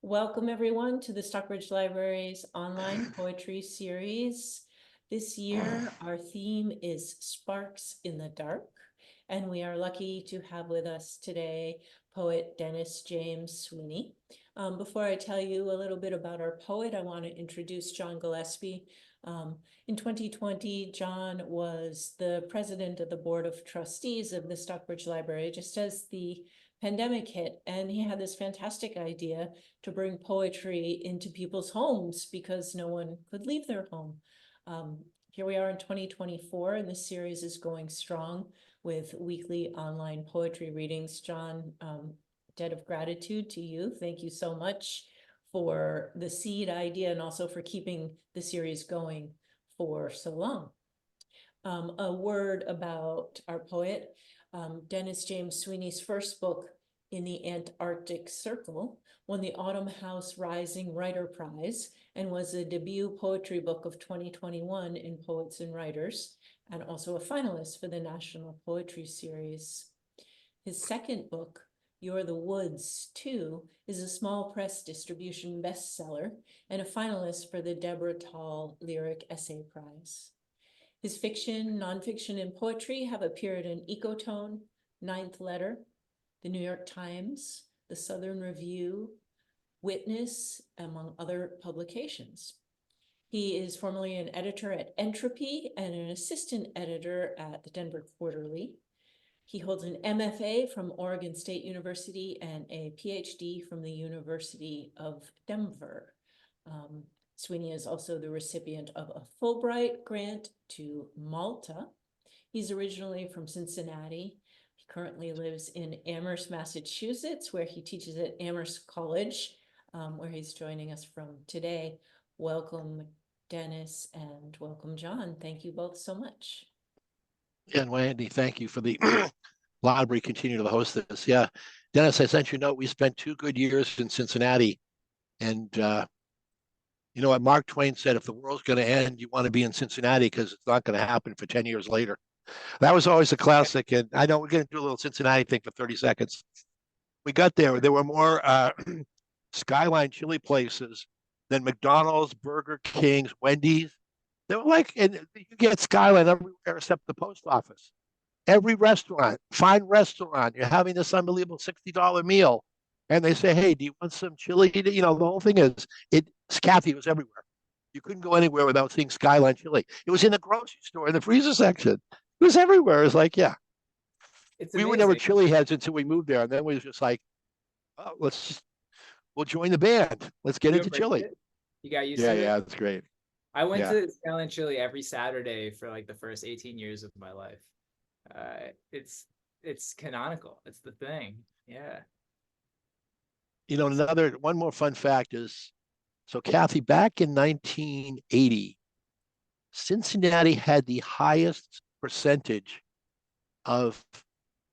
Welcome everyone to the Stockbridge Library's online poetry series. This year, our theme is Sparks in the Dark, and we are lucky to have with us today poet Dennis James Sweeney. Before I tell you a little bit about our poet, I want to introduce John Gillespie. In 2020, John was the president of the Board of Trustees of the Stockbridge Library, just as the pandemic hit, and he had this fantastic idea to bring poetry into people's homes because no one could leave their home. Here we are in 2024, and this series is going strong with weekly online poetry readings. John, debt of gratitude to you. Thank you so much for the seed idea and also for keeping the series going for so long. A word about our poet. Dennis James Sweeney's first book, In the Antarctic Circle, won the Autumn House Rising Writer Prize and was a debut poetry book of 2021 in Poets and Writers, and also a finalist for the National Poetry Series. His second book, You're the Woods, Too, is a small press distribution bestseller and a finalist for the Deborah Tall Lyric Essay Prize. His fiction, nonfiction, and poetry have appeared in Ecotone, Ninth Letter, the New York Times, the Southern Review, Witness, among other publications. He is formerly an editor at Entropy and an assistant editor at the Denver Quarterly. He holds an MFA from Oregon State University and a PhD from the University of Denver. Sweeney is also the recipient of a Fulbright grant to Malta. He's originally from Cincinnati. He currently lives in Amherst, Massachusetts, where he teaches at Amherst College, where he's joining us from today. Welcome, Dennis, and welcome, John. Thank you both so much. And Wendy, thank you for the library continue to host this. Yeah, Dennis, I sent you a note. We spent 2 good years in Cincinnati, and you know what Mark Twain said, if the world's going to end, you want to be in Cincinnati because it's not going to happen for 10 years later. That was always a classic. And I know we're going to do a little Cincinnati thing for 30 seconds. We got there. There were more Skyline chili places than McDonald's, Burger King's, Wendy's. They were like, and you get Skyline everywhere except the post office. Every restaurant, fine restaurant, you're having this unbelievable $60 meal. And they say, hey, do you want some chili? You know, the whole thing is, Kathy, it was everywhere. You couldn't go anywhere without seeing Skyline chili. It was in the grocery store, in the freezer section. It was everywhere. It was like, yeah. We were never chili heads until we moved there. And then we was just like, oh, we'll join the band. Let's get into chili. You got used to it? Yeah, it's great. I went to Skyline Chili every Saturday for like the first 18 years of my life. It's canonical. It's the thing. Yeah. You know, one more fun fact is, so Kathy, back in 1980, Cincinnati had the highest percentage of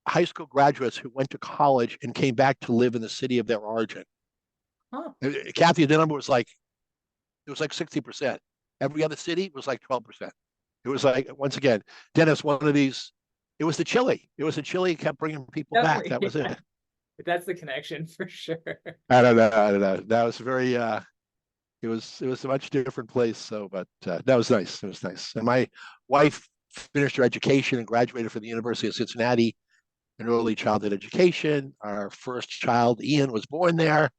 high school graduates who went to college and came back to live in the city of their origin. Huh. Kathy, the number was like 60%. Every other city was like 12%. It was like, once again, Dennis, one of these, it was the chili. It was the chili kept bringing people back. That was it. That's the connection for sure. I don't know. That was very, it was a much different place. So, but that was nice. It was nice. And my wife finished her education and graduated from the University of Cincinnati in early childhood education. Our first child, Ian, was born there.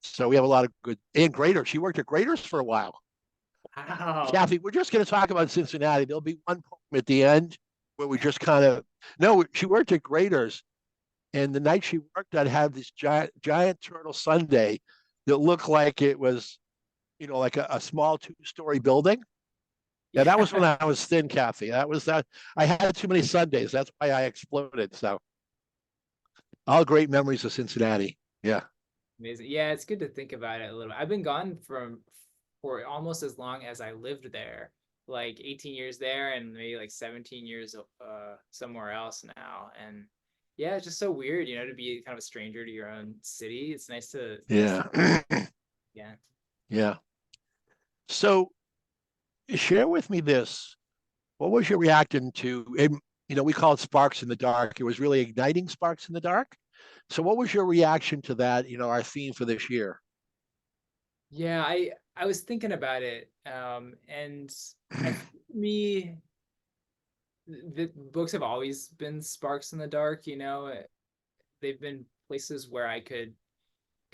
So we have a lot of good, and Grader. She worked at Grader's for a while. Wow. Kathy, we're just going to talk about Cincinnati. There'll be one poem at the end where we just kind of, no, she worked at Grader's. And the night she worked, I'd have this giant turtle sundae that looked like it was, you know, like a small 2-story building. Yeah, that was when I was thin, Kathy. That was that. I had too many Sundays. That's why I exploded. So, all great memories of Cincinnati. Yeah. Amazing. Yeah, it's good to think about it a little. I've been gone for almost as long as I lived there, like 18 years there and maybe like 17 years somewhere else now. And yeah, it's just so weird, you know, to be kind of a stranger to your own city. It's nice to Yeah. So share with me this. What was your reaction to, you know, we call it Sparks in the Dark. It was really igniting sparks in the dark. So what was your reaction to that, you know, our theme for this year? Yeah, I was thinking about it, and I think for me, the books have always been sparks in the dark. They've been places where I could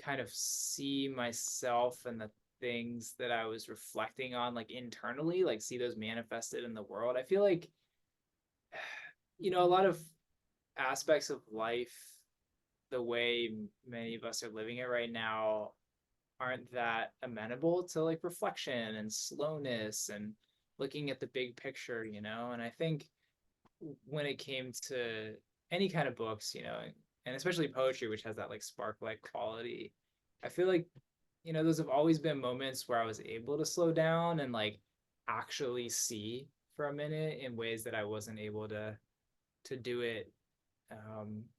kind of see myself and the things that I was reflecting on, like internally, like see those manifested in the world. I feel like, a lot of aspects of life, the way many of us are living it right now, aren't that amenable to like reflection and slowness and looking at the big picture. And I think when it came to any kind of books, and especially poetry, which has that like spark-like quality, I feel like, those have always been moments where I was able to slow down and like actually see for a minute in ways that I wasn't able to do it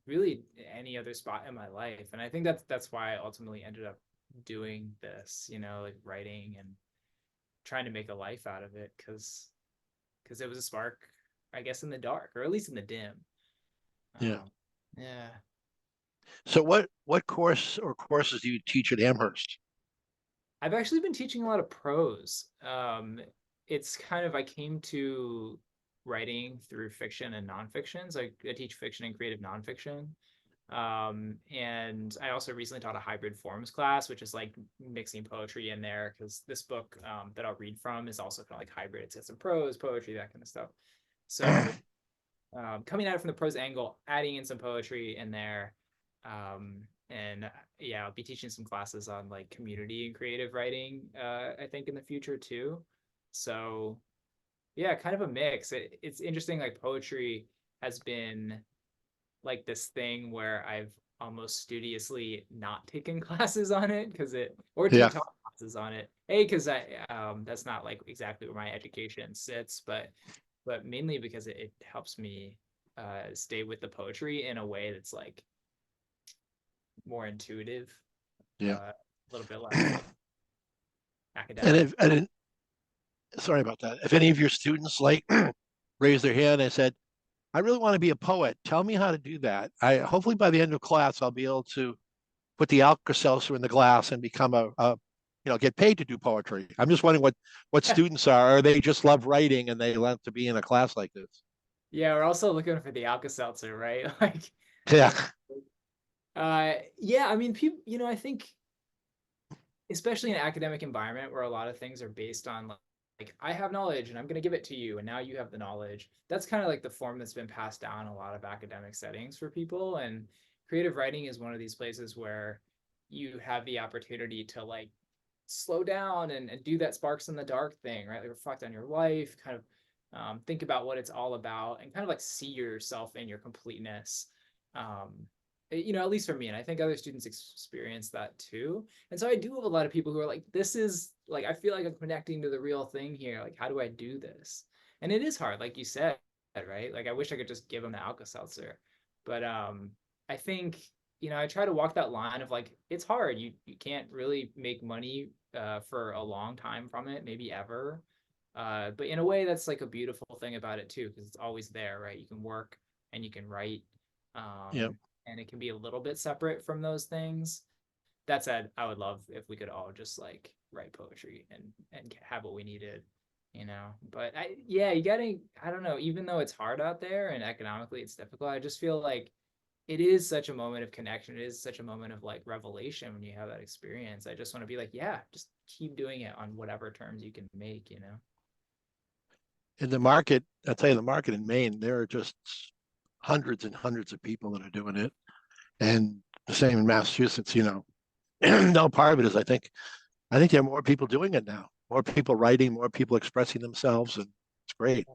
really any other spot in my life. And I think that's why I ultimately ended up doing this, like writing and trying to make a life out of it, because it was a spark, I guess, in the dark, or at least in the dim. Yeah. Yeah. So what course or courses do you teach at Amherst? I've actually been teaching a lot of prose. It's kind of, I came to writing through fiction and nonfiction. So I teach fiction and creative nonfiction. And I also recently taught a hybrid forms class, which is like mixing poetry in there, because this book that I'll read from is also kind of like hybrid. It's got some prose, poetry, that kind of stuff. So coming at it from the prose angle, adding in some poetry in there. And yeah, I'll be teaching some classes on like community and creative writing, I think in the future too. So yeah, kind of a mix. It's interesting, like poetry has been like this thing where I've almost studiously not taken classes on it, or Yeah. taught classes on it. Because that's not like exactly where my education sits, but mainly because it helps me stay with the poetry in a way that's like more intuitive, Yeah. a little bit less like And academic. if and sorry about that. If any of your students like raise their hand and said, I really want to be a poet, tell me how to do that. I hopefully by the end of class I'll be able to put the Alka-Seltzer in the glass and become get paid to do poetry. I'm just wondering what students are. Or they just love writing and they love to be in a class like this. Yeah, we're also looking for the Alka-Seltzer, right? Like, Yeah. yeah, I mean, people, I think especially in an academic environment where a lot of things are based on like I have knowledge and I'm going to give it to you and now you have the knowledge. That's kind of like the form that's been passed down in a lot of academic settings for people. And creative writing is one of these places where you have the opportunity to like slow down and do that sparks in the dark thing, right? Like reflect on your life, kind of think about what it's all about, and kind of like see yourself in your completeness. Um, at least for me, and I think other students experience that too. And so I do have a lot of people who are like, this is like, I feel like I'm connecting to the real thing here. Like, how do I do this? And it is hard, like you said, right? Like, I wish I could just give them the Alka-Seltzer. But I think, I try to walk that line of like, it's hard. You can't really make money for a long time from it, maybe ever. But in a way, that's like a beautiful thing about it too, because it's always there, right? You can work and you can write. Yeah. And it can be a little bit separate from those things. That said, I would love if we could all just like write poetry and have what we needed. But you gotta, I don't know, even though it's hard out there and economically it's difficult, I just feel like it is such a moment of connection. It is such a moment of like revelation when you have that experience. I just want to be like, yeah, just keep doing it on whatever terms you can make. In the market, I'll tell you, the market in Maine, there are just hundreds and hundreds of people that are doing it. And the same in Massachusetts, no, part of it is I think there are more people doing it now, more people writing, more people expressing themselves, and it's great.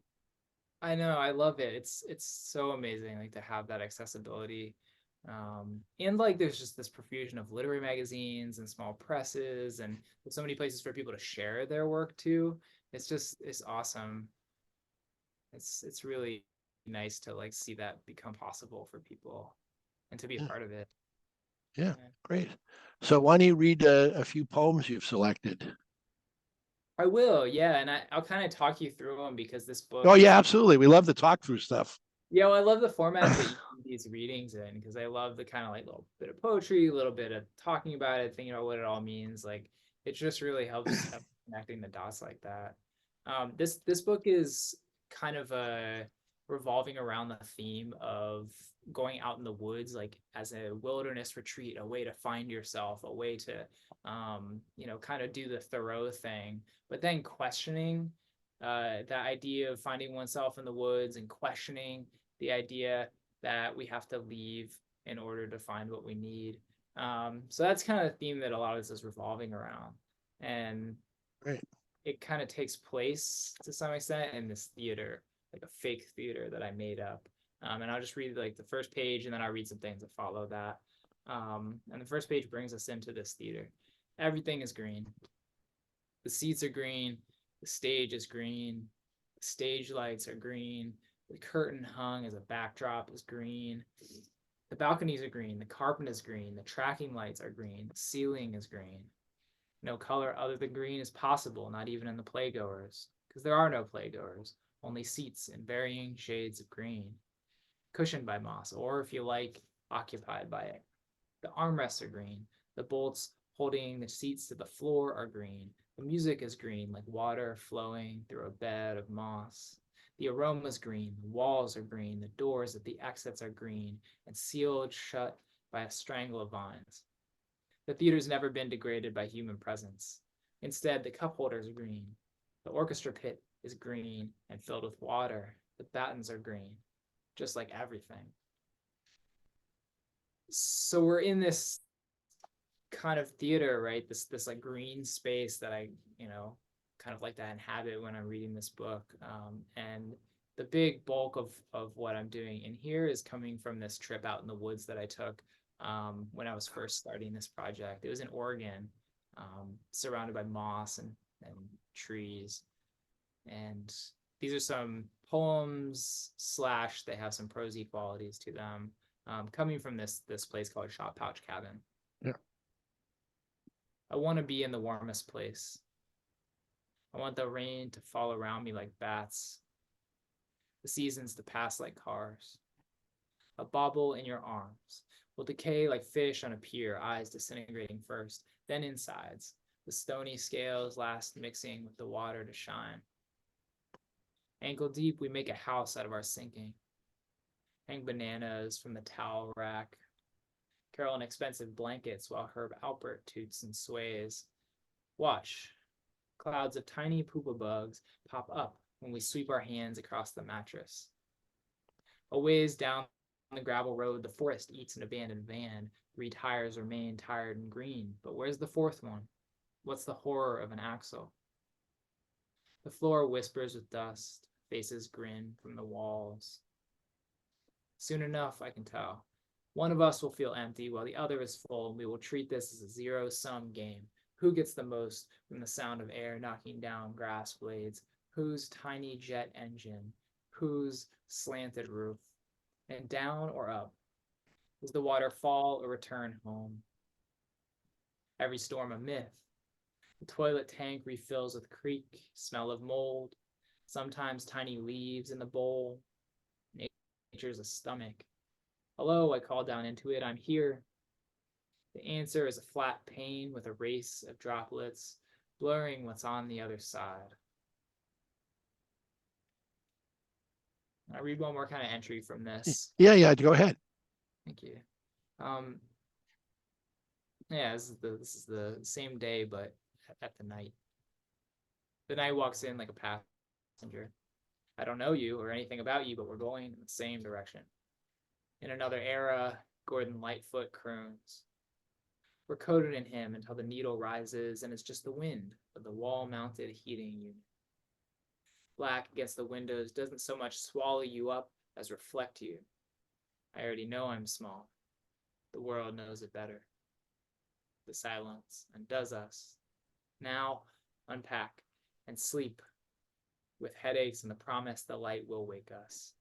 I know, I love it. It's so amazing like to have that accessibility. And like there's just this profusion of literary magazines and small presses, and there's so many places for people to share their work too. It's awesome. It's really nice to like see that become possible for people and to be a Yeah, part of it. yeah, Yeah. great. So why don't you read a few poems you've selected? I will, yeah, and I'll kind of talk you through them because this Oh book is, yeah, absolutely. We love to talk through stuff. yeah, well, I love the format that you do these readings in, because I love the kind of like little bit of poetry, a little bit of talking about it, thinking about what it all means. Like it just really helps connecting the dots like that. This book is kind of revolving around the theme of going out in the woods, like as a wilderness retreat, a way to find yourself, a way to kind of do the Thoreau thing, but then questioning the idea of finding oneself in the woods, and questioning the idea that we have to leave in order to find what we need. So that's kind of the theme that a lot of this is revolving around. And Right. it kind of takes place to some extent in this theater, like a fake theater that I made up. And I'll just read like the first page, and then I'll read some things that follow that. And the first page brings us into this theater. Everything is green. The seats are green. The stage is green. The stage lights are green. The curtain hung as a backdrop is green. The balconies are green. The carpet is green. The tracking lights are green. The ceiling is green. No color other than green is possible, not even in the playgoers, because there are no playgoers, only seats in varying shades of green, cushioned by moss, or if you like, occupied by it. The armrests are green. The bolts holding the seats to the floor are green. The music is green, like water flowing through a bed of moss. The aroma's green. The walls are green. The doors at the exits are green and sealed shut by a strangle of vines. The theater's never been degraded by human presence. Instead, the cup holders are green. The orchestra pit is green and filled with water. The battens are green, just like everything. So we're in this kind of theater, right? This like green space that I, kind of like to inhabit when I'm reading this book. And the big bulk of what I'm doing in here is coming from this trip out in the woods that I took when I was first starting this project. It was in Oregon, surrounded by moss and trees. And these are some poems / they have some prosy qualities to them, coming from this place called Shot Pouch Cabin. Yeah. I want to be in the warmest place. I want the rain to fall around me like bats, the seasons to pass like cars. A bauble in your arms will decay like fish on a pier, eyes disintegrating first, then insides, the stony scales last mixing with the water to shine. Ankle deep, we make a house out of our sinking. Hang bananas from the towel rack. Carol in expensive blankets while Herb Alpert toots and sways. Watch. Clouds of tiny poopa bugs pop up when we sweep our hands across the mattress. A ways down the gravel road, the forest eats an abandoned van. 3 tires remain tired and green, but where's the 4th one? What's the horror of an axle? The floor whispers with dust, faces grin from the walls. Soon enough, I can tell. One of us will feel empty while the other is full, and we will treat this as a zero-sum game. Who gets the most from the sound of air knocking down grass blades? Whose tiny jet engine? Whose slanted roof? And down or up? Does the water fall or return home? Every storm a myth. The toilet tank refills with creak, smell of mold, sometimes tiny leaves in the bowl. Nature's a stomach. Hello, I call down into it. I'm here. The answer is a flat pane with a race of droplets, blurring what's on the other side. I'll read one more kind of entry from this. Yeah, go ahead. Thank you. Yeah, this is the same day, but at the night. The night walks in like a passenger. I don't know you or anything about you, but we're going in the same direction. In another era, Gordon Lightfoot croons. We're coated in him until the needle rises and it's just the wind of the wall-mounted heating unit. Black against the windows doesn't so much swallow you up as reflect you. I already know I'm small. The world knows it better. The silence undoes us. Now, unpack and sleep with headaches and the promise the light will wake us.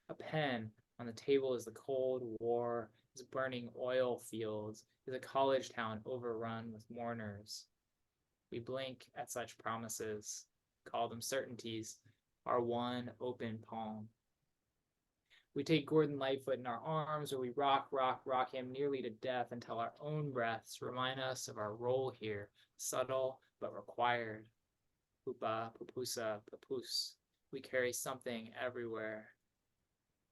A pen on the table is the Cold War, is burning oil fields, is a college town overrun with mourners. We blink at such promises, call them certainties, our one open palm. We take Gordon Lightfoot in our arms, or we rock, rock, rock him nearly to death until our own breaths remind us of our role here, subtle but required. Pupa, pupusa, papus. We carry something everywhere.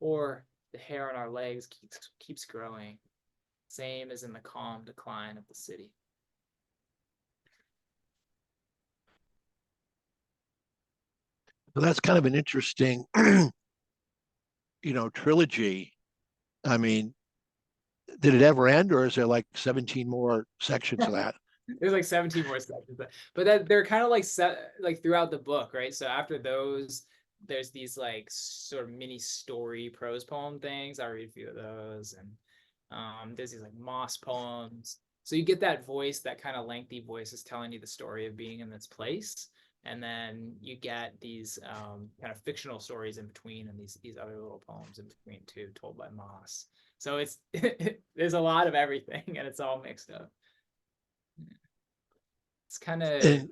Or the hair on our legs keeps growing, same as in the calm decline of the city. So that's kind of an interesting, trilogy. I mean, did it ever end, or is there like 17 more sections of that? There's like 17 more sections, but that they're kind of like set like throughout the book, right? So after those, there's these like sort of mini story prose poem things. I read a few of those, and there's these like moss poems. So you get that voice, that kind of lengthy voice is telling you the story of being in this place. And then you get these kind of fictional stories in between, and these other little poems in between too, told by Moss. So it's there's a lot of everything, and it's all mixed up. It's kind of. And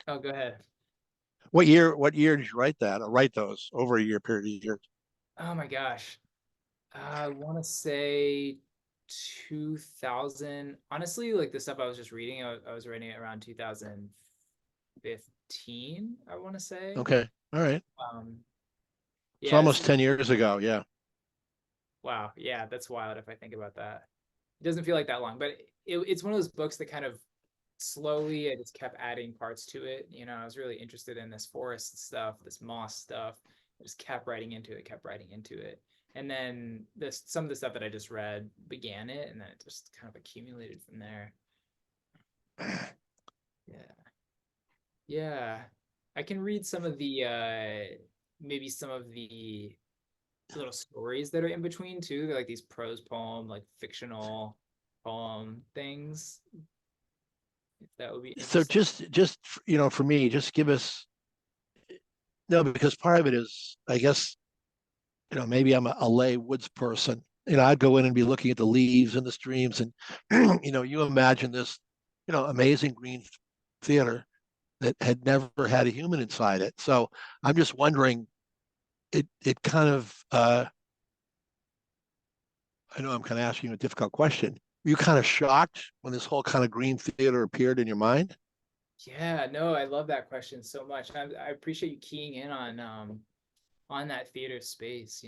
Oh, go ahead. what year did you write that, or write those over a year period of years? Oh my gosh. I want to say 2000. Honestly, like the stuff I was just reading, I was writing it around 2015, I want to say. Okay. All right. Um, It's yeah, almost 10 years ago. Yeah. wow. Yeah, that's wild if I think about that. It doesn't feel like that long, but it's one of those books that kind of slowly I just kept adding parts to it. I was really interested in this forest stuff, this moss stuff. I just kept writing into it, kept writing into it. And then some of the stuff that I just read began it, and then it just kind of accumulated from there. Yeah. Yeah. I can read some of the maybe some of the little stories that are in between too. They're like these prose poem, like fictional poem things. If that would be So interesting. just for me, just give us, no, because part of it is, I guess, maybe I'm a lay woods person. I'd go in and be looking at the leaves and the streams, and you imagine this, amazing green theater that had never had a human inside it. So I'm just wondering, it kind of, I know I'm kind of asking you a difficult question. Were you kind of shocked when this whole kind of green theater appeared in your mind? Yeah, no, I love that question so much. I appreciate you keying in on that theater space.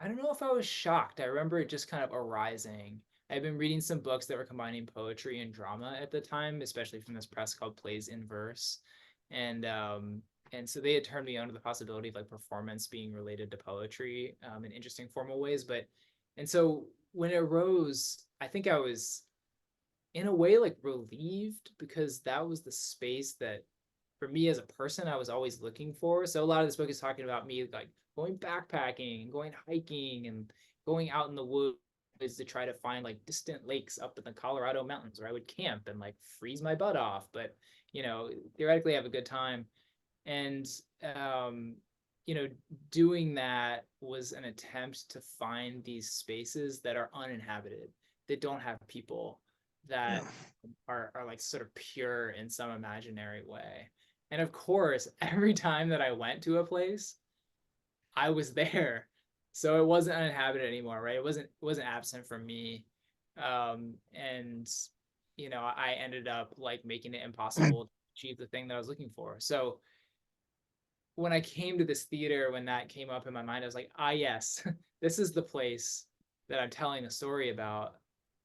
I don't know if I was shocked. I remember it just kind of arising. I've been reading some books that were combining poetry and drama at the time, especially from this press called Plays in Verse. And so they had turned me on to the possibility of like performance being related to poetry in interesting formal ways. And so when it arose, I think I was in a way like relieved, because that was the space that for me as a person I was always looking for. So a lot of this book is talking about me like going backpacking and going hiking and going out in the woods to try to find like distant lakes up in the Colorado mountains where I would camp and like freeze my butt off, but theoretically have a good time. And um doing that was an attempt to find these spaces that are uninhabited, that don't have people, that are like sort of pure in some imaginary way. And of course, every time that I went to a place, I was there. So it wasn't uninhabited anymore, right? It wasn't absent from me. And I ended up like making it impossible to achieve the thing that I was looking for. So when I came to this theater, when that came up in my mind, I was like, yes, this is the place that I'm telling the story about,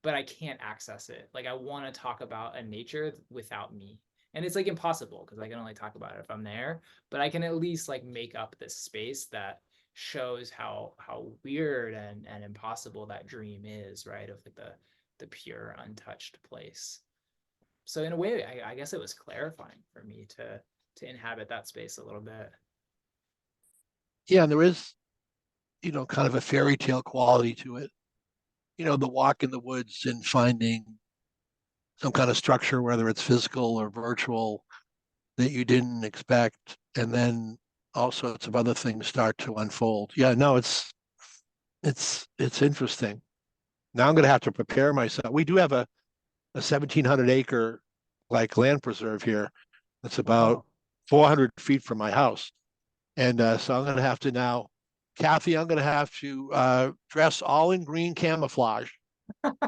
but I can't access it. Like I want to talk about a nature without me. And it's like impossible because I can only talk about it if I'm there, but I can at least like make up this space that shows how weird and impossible that dream is, right? Of like the pure untouched place. So in a way, I guess it was clarifying for me to inhabit that space a little bit. Yeah, and there is, kind of a fairy tale quality to it. The walk in the woods and finding some kind of structure, whether it's physical or virtual, that you didn't expect, and then all sorts of other things start to unfold. Yeah, no, it's interesting. Now I'm going to have to prepare myself. We do have a 1,700 acre like land preserve here. That's about Wow. 400 feet from my house. And so I'm going to have to now, Kathy, I'm going to have to dress all in green camouflage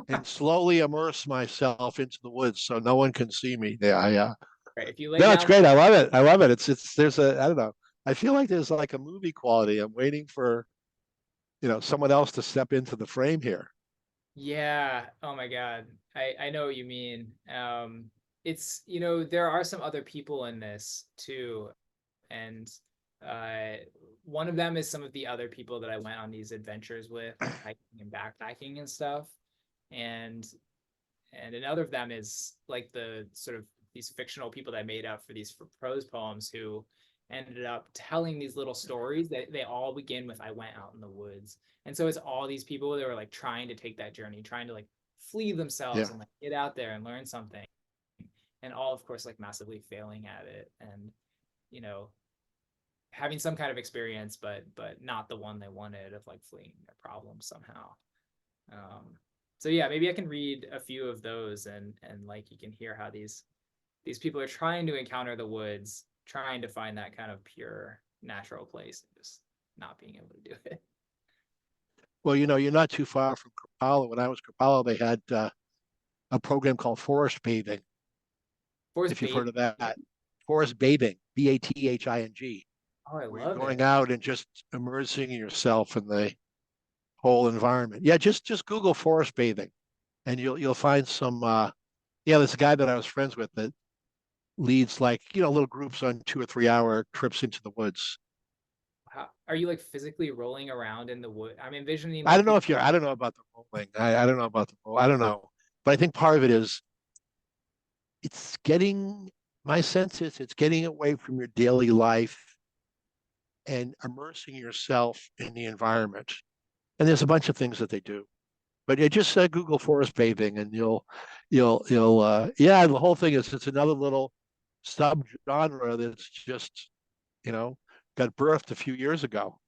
and slowly immerse myself into the woods so no one can see me. Yeah, Right. If you lay no, it's down, great. I love it. I love it. There's a, I don't know. I feel like there's like a movie quality. I'm waiting for, someone else to step into the frame here. yeah. Oh my God. I know what you mean. It's, there are some other people in this too. And uh one of them is some of the other people that I went on these adventures with, like hiking and backpacking and stuff. And another of them is like the sort of these fictional people that I made up for these prose poems who ended up telling these little stories that they all begin with "I went out in the woods." And so it's all these people that were like trying to take that journey, trying to like flee themselves Yeah. and like get out there and learn something. And all of course like massively failing at it, and you know having some kind of experience, but not the one they wanted, of like fleeing their problems somehow. So yeah, maybe I can read a few of those, and like you can hear how these people are trying to encounter the woods, trying to find that kind of pure natural place, and just not being able to do it. Well, you're not too far from Kripalu. When I was Kripalu, they had a program called forest bathing, Forest if you've bathing. heard of that. Forest bathing, Bathing, Oh, I where you're love going it. out and just immersing yourself in the whole environment. Yeah, just Google forest bathing, and you'll find some. Yeah, there's a guy that I was friends with that leads like little groups on 2 or 3 hour trips into the woods. How, are you like physically rolling around in the wood? I'm envisioning I like don't know people. if you're. I don't know about the rolling. I don't know about the roll. I don't know, but I think part of it is it's getting. My sense is it's getting away from your daily life and immersing yourself in the environment. And there's a bunch of things that they do. But you just Google forest bathing, and yeah, the whole thing is it's another little subgenre that's just you know got birthed a few years ago.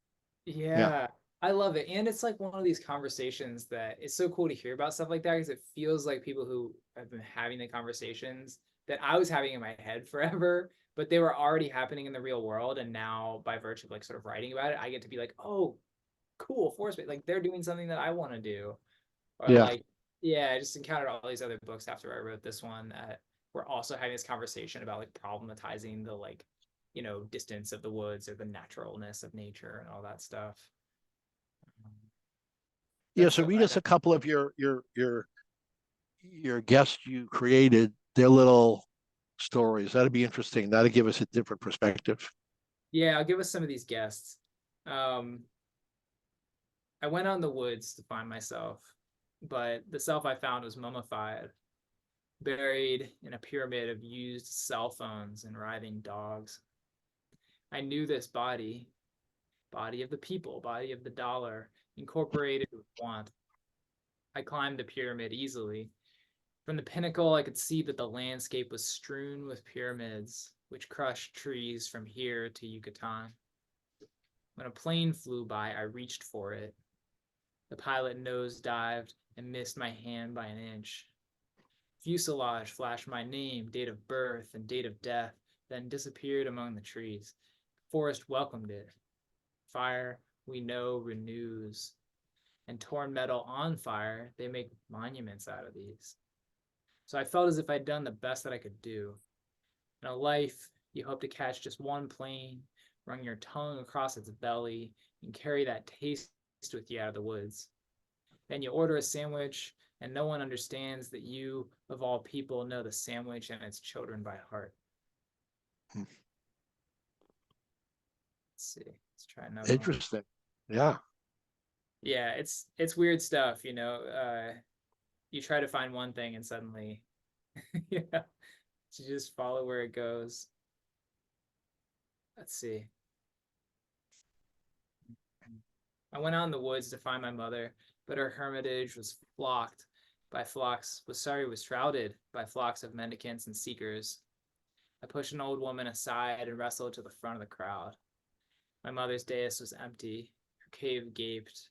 Yeah, Yeah, I love it. And it's like one of these conversations that it's so cool to hear about stuff like that, because it feels like people who have been having the conversations that I was having in my head forever, but they were already happening in the real world. And now, by virtue of like sort of writing about it, I get to be like, oh, cool, forest space. Like they're doing something that I want to do. Or yeah, like, yeah, I just encountered all these other books after I wrote this one that were also having this conversation about like problematizing the like, distance of the woods or the naturalness of nature and all that stuff. yeah. That's So so read I us a couple of your guests you created, their little stories. That'd be interesting. That'd give us a different perspective. Yeah, I'll give us some of these guests. Um, I went out in the woods to find myself, but the self I found was mummified, buried in a pyramid of used cell phones and writhing dogs. I knew this body of the people, body of the dollar, incorporated with want. I climbed the pyramid easily. From the pinnacle, I could see that the landscape was strewn with pyramids, which crushed trees from here to Yucatan. When a plane flew by, I reached for it. The pilot nose dived and missed my hand by an inch. Fuselage flashed my name, date of birth, and date of death, then disappeared among the trees. Forest welcomed it. Fire, we know, renews. And torn metal on fire, they make monuments out of these. So I felt as if I'd done the best that I could do. In a life, you hope to catch just one plane, run your tongue across its belly, and carry that taste with you out of the woods. Then you order a sandwich, and no one understands that you, of all people, know the sandwich and its children by heart. Hmm. Let's see. Let's try another one. Interesting. Yeah. Yeah, it's weird stuff, you try to find one thing and suddenly yeah, you just follow where it goes. Let's see. I went out in the woods to find my mother, but her hermitage was was shrouded by flocks of mendicants and seekers. I pushed an old woman aside and wrestled to the front of the crowd. My mother's dais was empty, her cave gaped,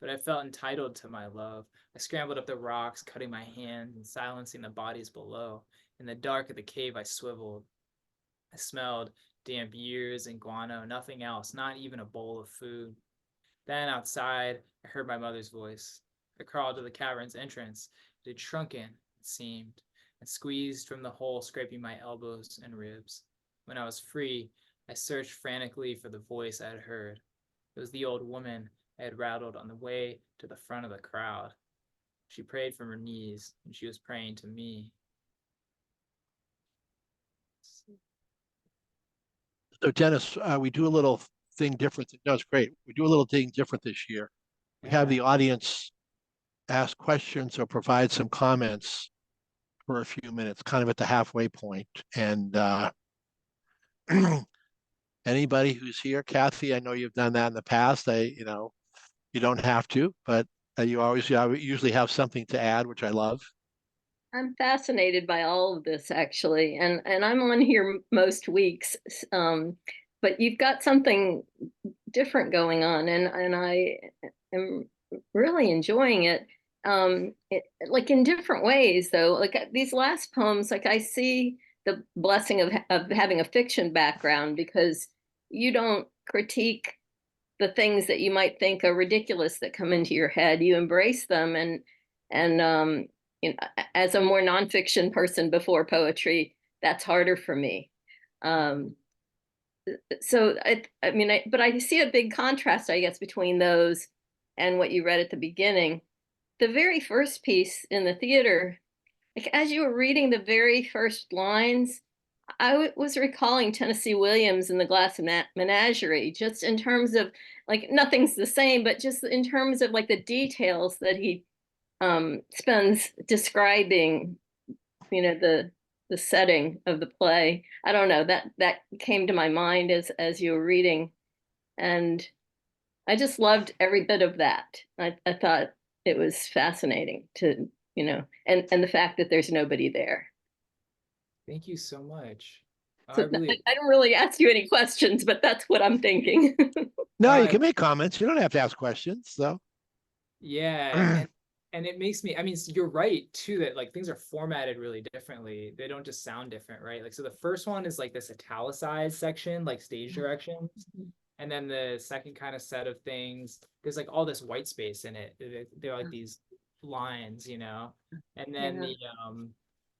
but I felt entitled to my love. I scrambled up the rocks, cutting my hands and silencing the bodies below. In the dark of the cave, I swiveled. I smelled damp years and guano, nothing else, not even a bowl of food. Then outside, I heard my mother's voice. I crawled to the cavern's entrance. It had shrunken, it seemed, and squeezed from the hole, scraping my elbows and ribs. When I was free, I searched frantically for the voice I had heard. It was the old woman I had rattled on the way to the front of the crowd. She prayed from her knees, and she was praying to me. So Dennis, we do a little thing different. No, it's great. We do a little thing different this year. We have the audience ask questions or provide some comments for a few minutes, kind of at the halfway point. And anybody who's here, Kathy, I know you've done that in the past. You don't have to, but you usually have something to add, which I love. I'm fascinated by all of this, actually, and I'm on here most weeks, but you've got something different going on, and I am really enjoying it. Like in different ways, though. Like these last poems, like I see the blessing of having a fiction background, because you don't critique the things that you might think are ridiculous that come into your head. You embrace them, and you know, as a more nonfiction person before poetry, that's harder for me. So but I see a big contrast, I guess, between those and what you read at the beginning. The very first piece in the theater, like as you were reading the very first lines, I was recalling Tennessee Williams in The Glass Menagerie, just in terms of, like, nothing's the same, but just in terms of like the details that he spends describing, the setting of the play. I don't know, that came to my mind as you were reading, and I just loved every bit of that. I thought it was fascinating to, and the fact that there's nobody there. Thank you so much. So I don't really ask you any questions, but that's what I'm thinking. No, you can make comments. You don't have to ask questions, though. Yeah, and it makes me, I mean, you're right too, that like things are formatted really differently. They don't just sound different, right? Like, so the first one is like this italicized section, like stage directions. And then the second kind of set of things, there's like all this white space in it. They're like these lines, and then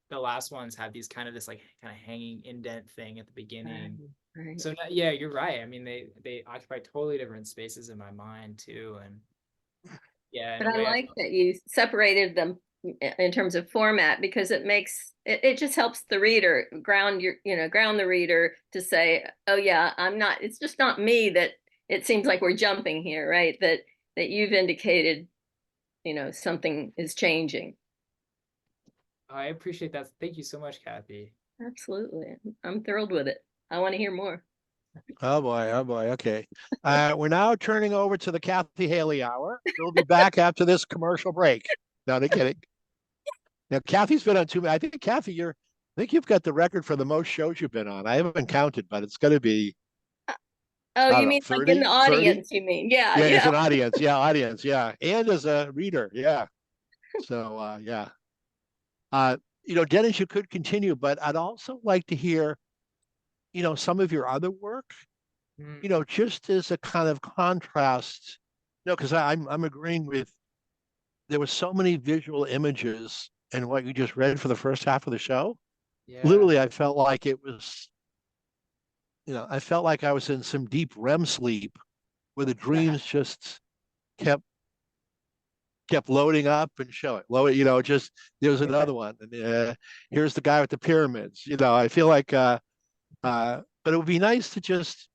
the last ones have these kind of this like kind of hanging indent thing at the beginning. Right. So yeah, you're right. I mean, they occupy totally different spaces in my mind too. And yeah, but I like that you separated them in terms of format, because it just helps the reader ground the reader to say, oh yeah, it's just not me, that it seems like we're jumping here, right? That you've indicated, something is changing. I appreciate that. Thank you so much, Kathy. Absolutely. I'm thrilled with it. I want to hear more. Oh boy, okay. We're now turning over to the Kathy Haley Hour. We'll be back after this commercial break. No, no kidding. Now, Kathy's been on I think, Kathy, I think you've got the record for the most shows you've been on. I haven't counted, but it's going to be. Oh, you mean 30, like in the audience, 30? You mean? Yeah. Yeah, as an audience. Yeah, audience. Yeah. And as a reader. Yeah. So, yeah. Dennis, you could continue, but I'd also like to hear, some of your other work, just as a kind of contrast, because I'm agreeing with, there were so many visual images in what you just read for the first half of the show. Yeah. Literally, I felt like it was, I felt like I was in some deep REM sleep where the dreams just kept loading up and showing. Just there was another one. And here's the guy with the pyramids. I feel like, but it would be nice to just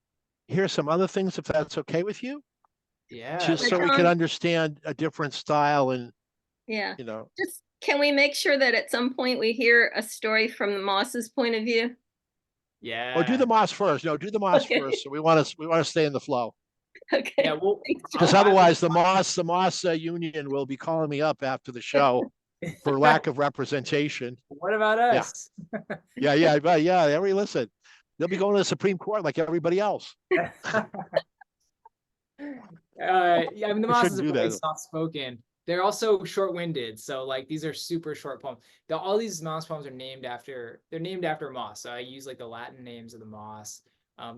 hear some other things, if that's okay with you. Yeah. Just so we can understand a different style and. Yeah. Just can we make sure that at some point we hear a story from the Moss's point of view? Yeah. Or do the Moss first. No, do the Moss first. So we want to stay in the flow. Okay. Yeah, because otherwise the Moss Union will be calling me up after the show for lack of representation. What about us? Yeah. Listen, they'll be going to the Supreme Court like everybody else. Yeah, I mean, the Mosses are really soft-spoken. They're also short-winded, so like these are super short poems. All these Moss poems are named after Moss. So I use like the Latin names of the Moss.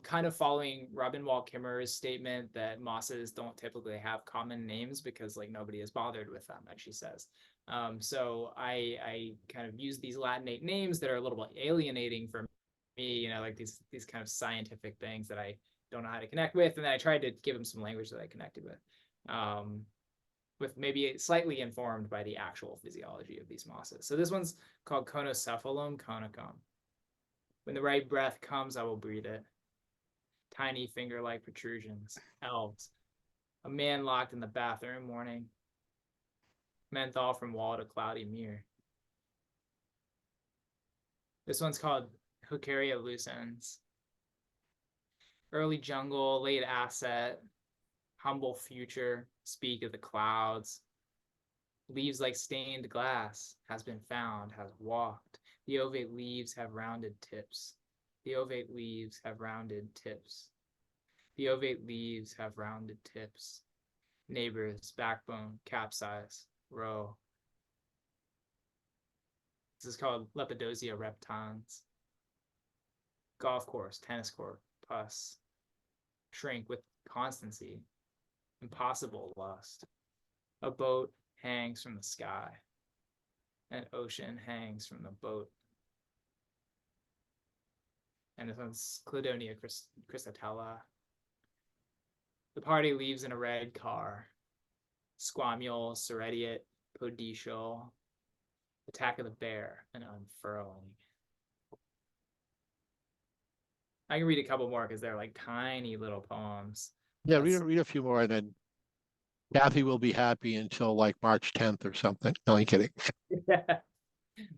kind of following Robin Wall Kimmerer's statement that mosses don't typically have common names because like nobody is bothered with them, as she says. So I kind of use these Latinate names that are a little bit alienating for me, you know, like these kind of scientific things that I don't know how to connect with, and then I tried to give them some language that I connected with maybe slightly informed by the actual physiology of these mosses. So this one's called Conocephalum conicum. When the right breath comes, I will breathe it. Tiny finger-like protrusions, elves. A man locked in the bathroom warning. Menthol from wall to cloudy mirror. This one's called Hookeria lucens. Early jungle, late asset, humble future, speak of the clouds. Leaves like stained glass, has been found, has walked. The ovate leaves have rounded tips. The ovate leaves have rounded tips. The ovate leaves have rounded tips. Neighbors, backbone, capsize, row. This is called Lepidosia reptans. Golf course, tennis court, pus. Shrink with constancy. Impossible lust. A boat hangs from the sky. An ocean hangs from the boat. And this one's Cladonia chrysotella. The party leaves in a red car. Squamule, serratiate, podicial. Attack of the bear, an unfurling. I can read a couple more because they're like tiny little poems. Yeah, read a few more, and then Kathy will be happy until like March 10th or something. No, I'm kidding.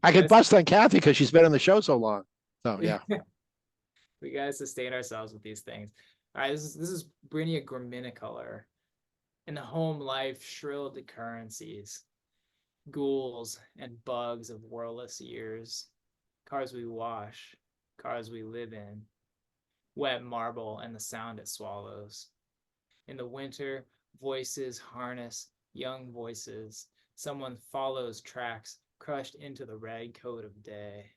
I could bust on Kathy because she's been on the show so long. So yeah. We gotta sustain ourselves with these things. All right, this is Brinia graminicolor. In the home life, shrilled currencies, ghouls and bugs of whirlless years, cars we wash, cars we live in, wet marble and the sound it swallows. In the winter, voices harness, young voices. Someone follows tracks crushed into the red coat of day.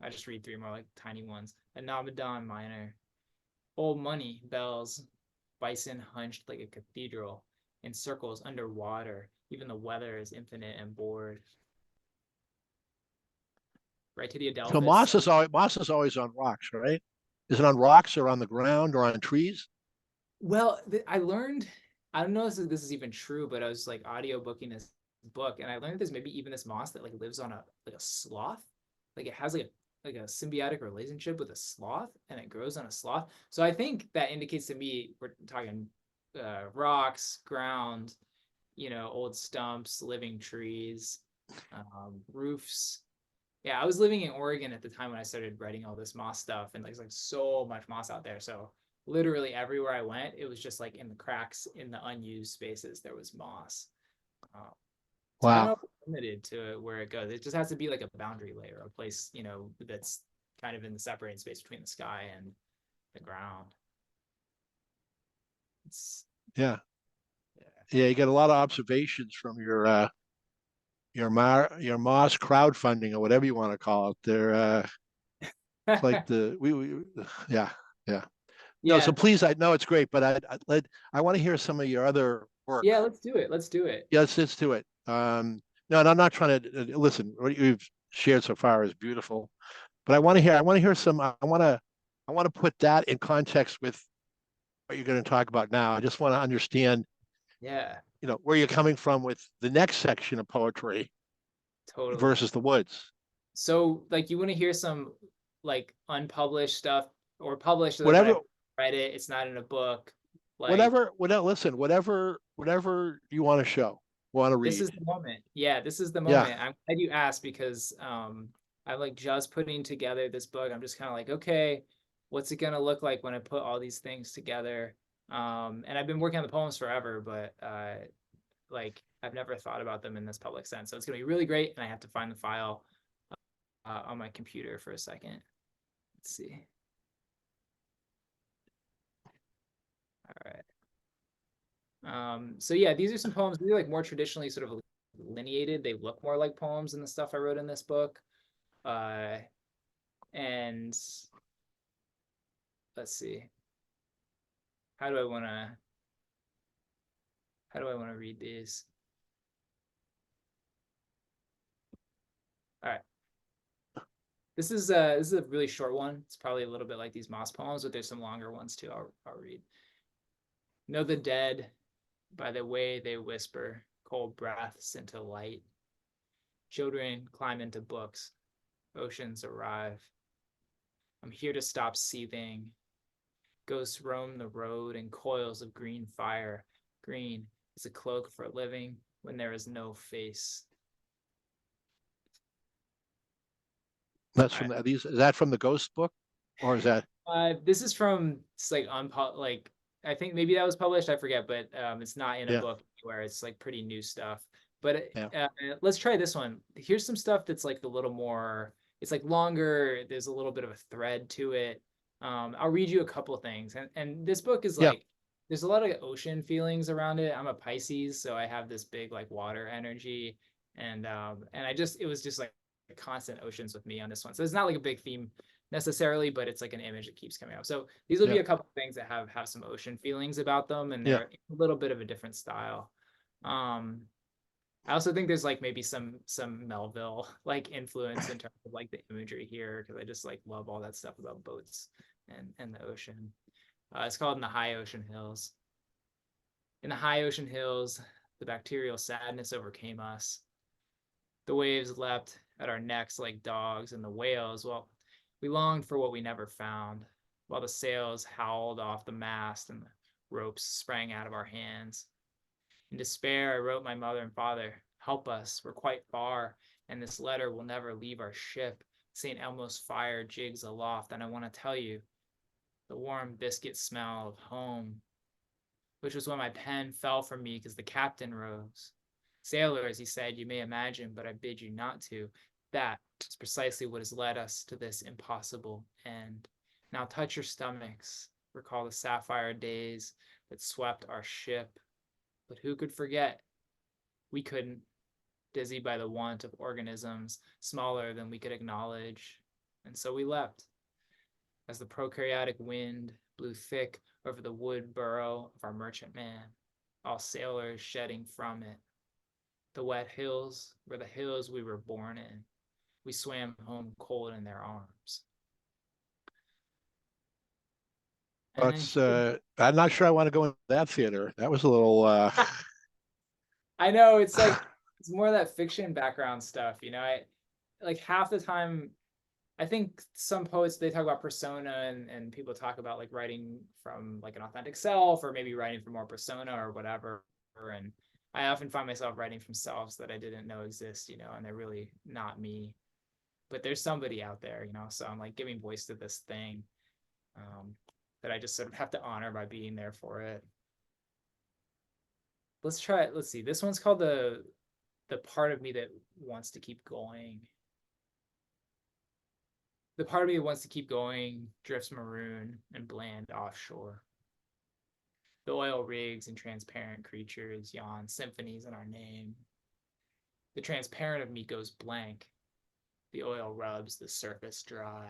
I just read three more like tiny ones. A Nabadon minor. Old money, bells, bison hunched like a cathedral, in circles underwater. Even the weather is infinite and bored. Right to the Adelphus. So moss is always on rocks, right? Is it on rocks or on the ground or on trees? Well, I learned, I don't know if this is even true, but I was like audiobooking this book, and I learned there's maybe even this moss that like lives on a sloth. Like it has like a symbiotic relationship with a sloth, and it grows on a sloth. So I think that indicates to me we're talking rocks, ground, you know, old stumps, living trees, roofs. Yeah, I was living in Oregon at the time when I started writing all this moss stuff, and there's like so much moss out there. So literally everywhere I went, it was just like in the cracks, in the unused spaces, there was moss. So I don't know if it's limited to where it goes. It just has to be like a boundary layer, a place, you know, that's kind of in the separating space between the sky and the ground. Yeah. You get a lot of observations from your moss crowdfunding or whatever you want to call it. They're it's like yeah. No, so please, I know it's great, but I want to hear some of your other work. Yeah, let's do it. Yeah, let's do it. No, and I'm not trying to listen. What you've shared so far is beautiful, but I want to hear some. I want to put that in context with what you're going to talk about now. I just want to understand. Yeah. You know where you're coming from with the next section of poetry. Totally. Versus the woods. So, like, you want to hear some like unpublished stuff or published? Whatever. Read it. It's not in a book. Like, whatever. Listen. Whatever you want to show. Want to read. This is the moment. Yeah, this is the moment. Yeah. I'm glad you asked because I'm like just putting together this book. I'm just kind of like, okay, what's it gonna look like when I put all these things together? And I've been working on the poems forever, but like I've never thought about them in this public sense. So it's gonna be really great, and I have to find the file on my computer for a second. Let's see. All right. So yeah, these are some poems. These are like more traditionally sort of lineated. They look more like poems than the stuff I wrote in this book. And let's see. How do I want to read these? All right. This is a really short one. It's probably a little bit like these moss poems, but there's some longer ones too. I'll read. Know the dead by the way they whisper cold breaths into light. Children climb into books. Oceans arrive. I'm here to stop seething. Ghosts roam the road in coils of green fire. Green is a cloak for living when there is no face. That's All from right. these. Is that from the Ghost book, or is that? This is from it's like like I think maybe that was published. I forget, but it's not in a Yeah. book anywhere. It's like pretty new stuff. But Yeah. let's try this one. Here's some stuff that's like a little more. It's like longer. There's a little bit of a thread to it. I'll read you a couple things, and this book is Yeah. like there's a lot of ocean feelings around it. I'm a Pisces, so I have this big like water energy, and it was just like constant oceans with me on this one. So it's not like a big theme necessarily, but it's like an image that keeps coming up. So these will be Yeah. a couple of things that have some ocean feelings about them, and Yeah. they're a little bit of a different style. I also think there's like maybe some Melville like influence in terms of like the imagery here, because I just like love all that stuff about boats and the ocean. It's called In the High Ocean Hills. In the high ocean hills, the bacterial sadness overcame us. The waves leapt at our necks like dogs, and the whales, well, we longed for what we never found, while the sails howled off the mast and the ropes sprang out of our hands. In despair, I wrote my mother and father, help us, we're quite far, and this letter will never leave our ship. St. Elmo's fire jigs aloft, and I want to tell you, the warm biscuit smell of home, which was when my pen fell from me because the captain rose. Sailors, he said, you may imagine, but I bid you not to. That is precisely what has led us to this impossible end. Now touch your stomachs, recall the sapphire days that swept our ship. But who could forget? We couldn't, dizzy by the want of organisms smaller than we could acknowledge. And so we leapt. As the prokaryotic wind blew thick over the wood burrow of our merchantman, all sailors shedding from it. The wet hills were the hills we were born in. We swam home cold in their arms. And That's. I'm not sure I want to go into that theater. That was a little. I know it's like it's more of that fiction background stuff, you know. I like half the time I think some poets they talk about persona and people talk about like writing from like an authentic self or maybe writing from more persona or whatever. And I often find myself writing from selves that I didn't know exist, you know, and they're really not me. But there's somebody out there, you know. So I'm like giving voice to this thing that I just sort of have to honor by being there for it. Let's try it. Let's see. This one's called the part of me that wants to keep going. The part of me that wants to keep going drifts maroon and bland offshore. The oil rigs and transparent creatures yawn symphonies in our name. The transparent of me goes blank. The oil rubs the surface dry.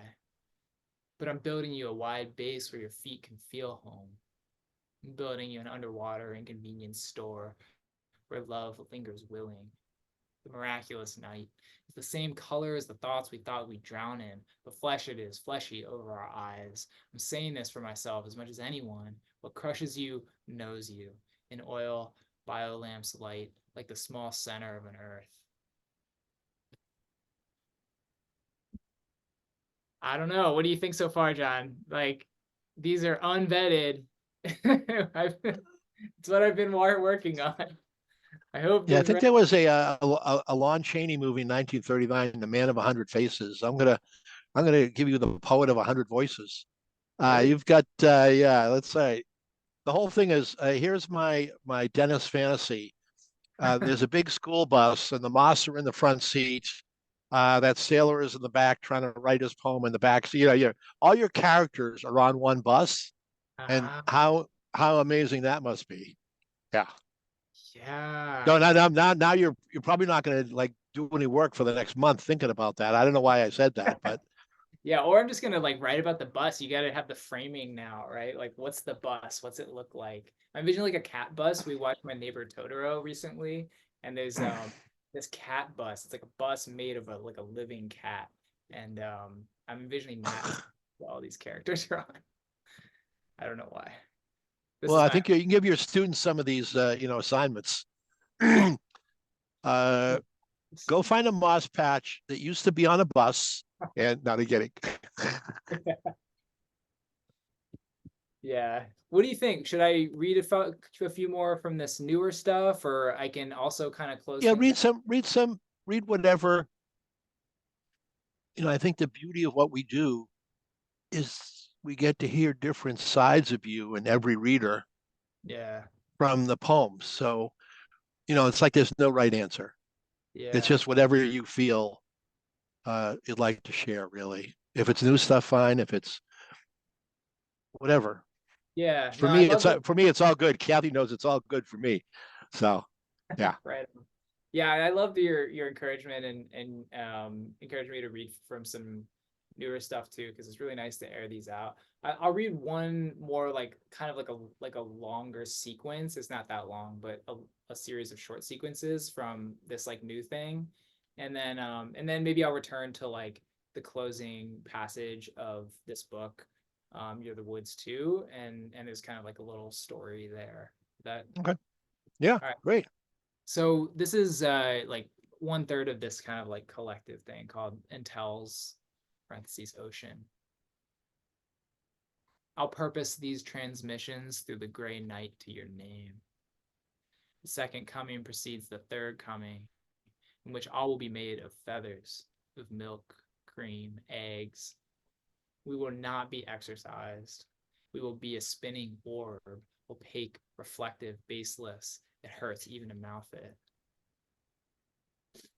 But I'm building you a wide base where your feet can feel home. I'm building you an underwater and convenience store where love lingers willing. The miraculous night is the same color as the thoughts we thought we'd drown in, but flesh it is, fleshy over our eyes. I'm saying this for myself as much as anyone. What crushes you knows you. In oil, biolamps light like the small center of an earth. I don't know. What do you think so far, John? Like, these are unvetted. It's what I've been working on. I hope. Yeah, I think there was a Lon Chaney movie in 1939, The Man of 100 Faces. I'm gonna give you the poet of 100 voices. You've got yeah. Let's say the whole thing is here's my Dennis fantasy. There's a big school bus, and the Moss are in the front seat. That sailor is in the back trying to write his poem in the back. So, all your characters are on one bus, and how amazing that must be. Yeah. Yeah. No, now you're probably not going to like do any work for the next month thinking about that. I don't know why I said that, but Yeah, or I'm just gonna like write about the bus. You gotta have the framing now, right? Like, what's the bus? What's it look like? I envision like a cat bus. We watched My Neighbor Totoro recently, and there's this cat bus. It's like a bus made of a living cat, and I'm envisioning that as what all these characters are on. I don't know why. This Well, is I my think you can give your students some of these, assignments. yeah. Uh, go find a moss patch that used to be on a bus, and not getting. Yeah. What do you think? Should I read a few more from this newer stuff, or I can also kind of close Yeah, things out? read whatever. I think the beauty of what we do is we get to hear different sides of you in every reader Yeah. from the poems. So, it's like there's no right answer. It's Yeah. just whatever you feel you'd like to share, really. If it's new stuff, fine. If it's whatever. Yeah. For No, I me, love it's all good. Kathy knows it's all good for me. So, yeah. right. Yeah, I loved your encouragement and encouraging me to read from some newer stuff too, because it's really nice to air these out. I'll read one more like kind of like a longer sequence. It's not that long, but a series of short sequences from this like new thing. And then maybe I'll return to like the closing passage of this book, You're the Woods too, and there's kind of like a little story there. That Okay. Yeah. all right. Great. So this is like 1/3 of this kind of like collective thing called Intel's parentheses ocean. I'll purpose these transmissions through the gray night to your name. The second coming precedes the third coming, in which all will be made of feathers, of milk, cream, eggs. We will not be exercised. We will be a spinning orb, opaque, reflective, baseless. It hurts even to mouth it.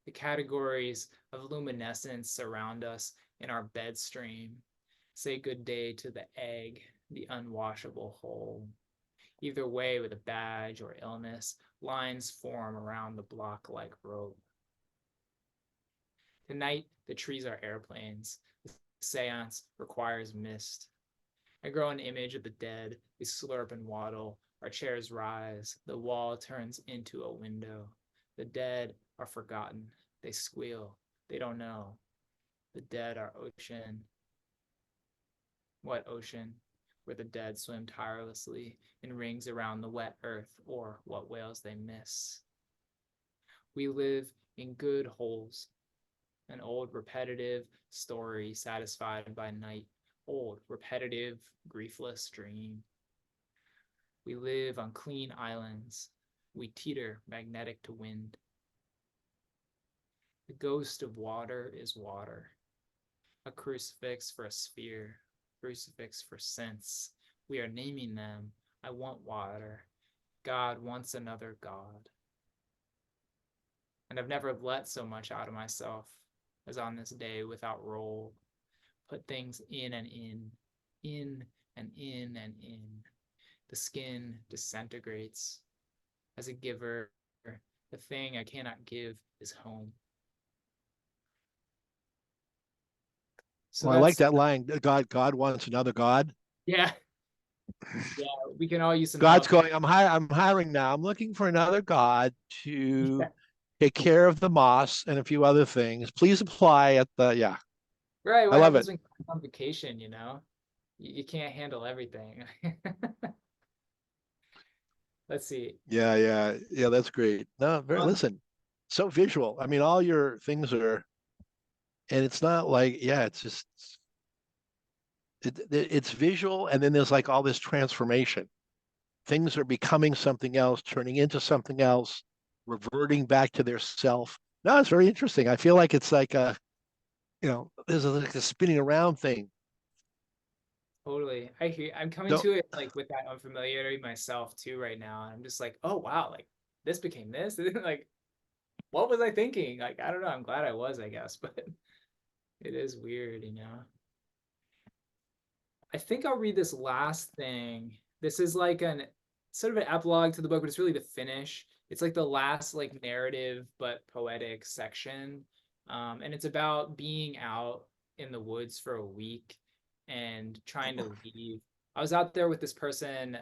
The categories of luminescence surround us in our bed stream. Say good day to the egg, the unwashable whole. Either way, with a badge or illness, lines form around the block like rope. Tonight, the trees are airplanes. The seance requires mist. I grow an image of the dead. We slurp and waddle. Our chairs rise. The wall turns into a window. The dead are forgotten. They squeal. They don't know. The dead are ocean. What ocean? Where the dead swim tirelessly in rings around the wet earth, or what whales they miss. We live in good holes. An old repetitive story satisfied by night. Old, repetitive, griefless dream. We live on clean islands. We teeter magnetic to wind. The ghost of water is water. A crucifix for a sphere. Crucifix for sense. We are naming them. I want water. God wants another God. And I've never let so much out of myself as on this day without roll. Put things in and in and in and in. The skin disintegrates. As a giver, the thing I cannot give is home. So Well, I like that's, that line. God wants another God. yeah, yeah, we can all use some God's help. going, I'm hiring now. I'm looking for another God to take care of the moss and a few other things. Please apply at yeah. Right, I what love happens it. when you're on vacation, you know? You can't handle everything. Let's see. Yeah. That's great. No, Um, listen, so visual. I mean, all your things are, and it's not like, yeah, it's just, it's visual. And then there's like all this transformation. Things are becoming something else, turning into something else, reverting back to their self. No, it's very interesting. I feel like it's like there's like a spinning around thing. Totally. I'm coming Don't, to it like with that unfamiliarity myself too right now. I'm just like, oh wow, like this became this. Like, what was I thinking? Like, I don't know. I'm glad I was, I guess, but it is weird, you know. I think I'll read this last thing. This is like an sort of an epilogue to the book, but it's really the finish. It's like the last like narrative but poetic section. And it's about being out in the woods for a week and trying to leave. I was out there with this person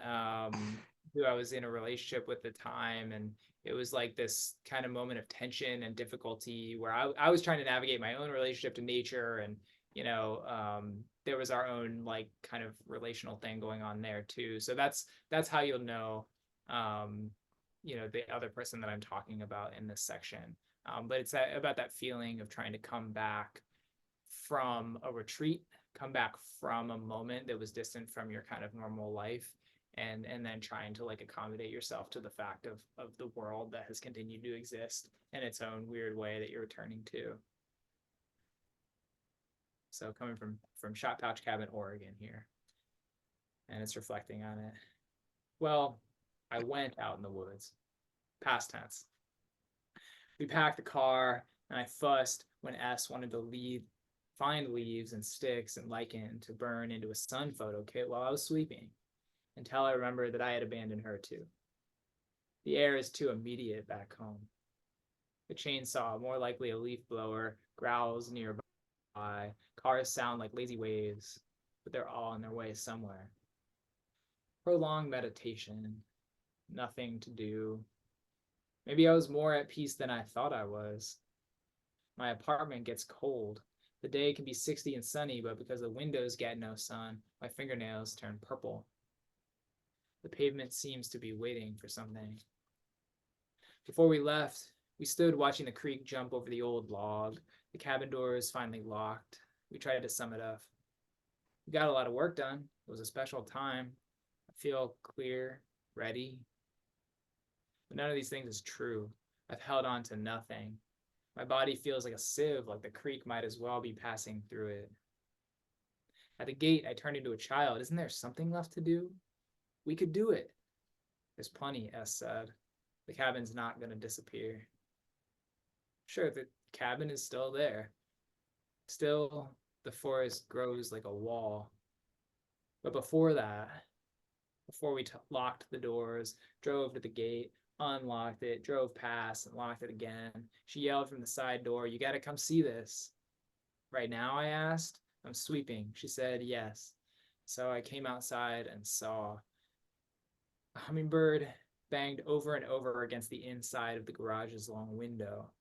who I was in a relationship with at the time, and it was like this kind of moment of tension and difficulty where I was trying to navigate my own relationship to nature, and there was our own like kind of relational thing going on there too. So that's how you'll know the other person that I'm talking about in this section. But it's about that feeling of trying to come back from a retreat, come back from a moment that was distant from your kind of normal life, and then trying to like accommodate yourself to the fact of the world that has continued to exist in its own weird way that you're returning to. So coming from Shot Pouch Cabin, Oregon here, and it's reflecting on it. Well, I went out in the woods, past tense. We packed the car, and I fussed when S wanted to find leaves and sticks and lichen to burn into a sun photo kit while I was sweeping, until I remembered that I had abandoned her too. The air is too immediate back home. The chainsaw, more likely a leaf blower, growls nearby. Cars sound like lazy waves, but they're all on their way somewhere. Prolonged meditation, nothing to do. Maybe I was more at peace than I thought I was. My apartment gets cold. The day can be 60 and sunny, but because the windows get no sun, my fingernails turn purple. The pavement seems to be waiting for something. Before we left, we stood watching the creek jump over the old log. The cabin door is finally locked. We tried to sum it up. We got a lot of work done. It was a special time. I feel clear, ready. But none of these things is true. I've held on to nothing. My body feels like a sieve, like the creek might as well be passing through it. At the gate, I turned into a child. Isn't there something left to do? We could do it. There's plenty, S said. The cabin's not going to disappear. Sure, the cabin is still there. Still, the forest grows like a wall. But before that, before we locked the doors, drove to the gate, unlocked it, drove past, and locked it again, she yelled from the side door, "You gotta come see this." Right now, I asked. I'm sweeping. She said yes. So I came outside and saw. A hummingbird banged over and over against the inside of the garage's long window.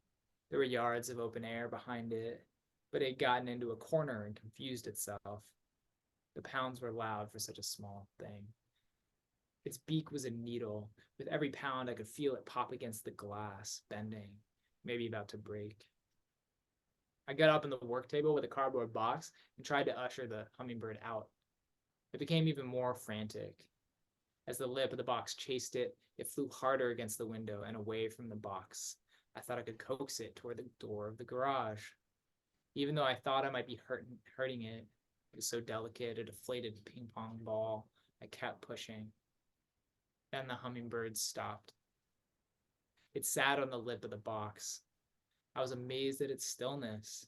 There were yards of open air behind it, but it had gotten into a corner and confused itself. The pounds were loud for such a small thing. Its beak was a needle. With every pound, I could feel it pop against the glass, bending, maybe about to break. I got up on the work table with a cardboard box and tried to usher the hummingbird out. It became even more frantic. As the lip of the box chased it, it flew harder against the window and away from the box. I thought I could coax it toward the door of the garage. Even though I thought I might be hurting it, it was so delicate, a deflated ping pong ball. I kept pushing. Then the hummingbird stopped. It sat on the lip of the box. I was amazed at its stillness.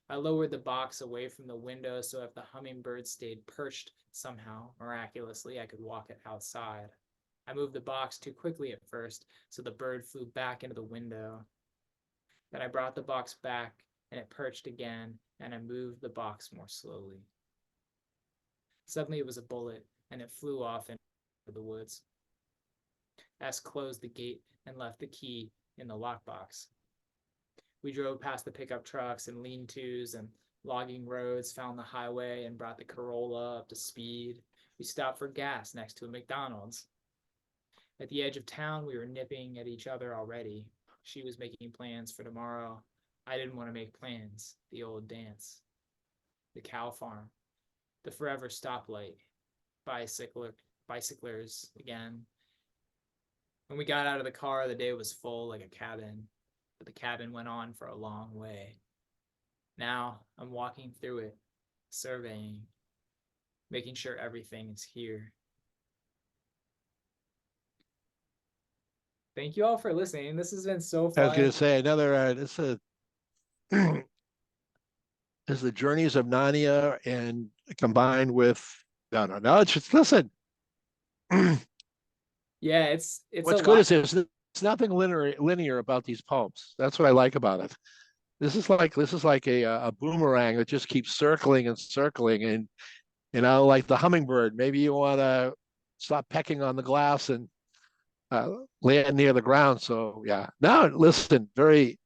I lowered the box away from the window so if the hummingbird stayed perched somehow, miraculously, I could walk it outside. I moved the box too quickly at first, so the bird flew back into the window. Then I brought the box back, and it perched again, and I moved the box more slowly. Suddenly it was a bullet, and it flew off into the woods. S closed the gate and left the key in the lockbox. We drove past the pickup trucks and lean-tos and logging roads, found the highway, and brought the Corolla up to speed. We stopped for gas next to a McDonald's. At the edge of town, we were nipping at each other already. She was making plans for tomorrow. I didn't want to make plans. The old dance. The cow farm. The forever stoplight. Bicyclers again. When we got out of the car, the day was full like a cabin, but the cabin went on for a long way. Now I'm walking through it, surveying, making sure everything is here. Thank you all for listening. This has been so I was fun. going to say another. This is the journeys of Narnia, and combined with no. It's just listen. Yeah, it's What's a good lot. is there's nothing linear about these poems. That's what I like about it. this is like a boomerang that just keeps circling and circling, and like the hummingbird. Maybe you want to stop pecking on the glass and land near the ground. So yeah, no, listen, very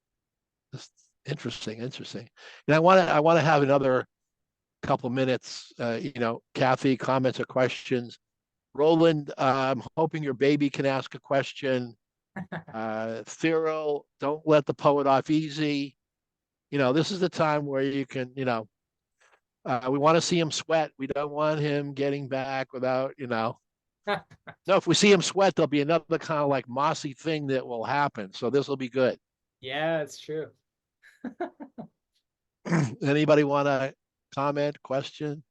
just interesting, interesting. And I want to have another couple minutes. Kathy, comments or questions. Roland, I'm hoping your baby can ask a question. Cyril, don't let the poet off easy. This is the time where you can, we want to see him sweat. We don't want him getting back without, No, if we see him sweat, there'll be another kind of like mossy thing that will happen. So this will be good. Yeah, it's true. Anybody want to comment, question?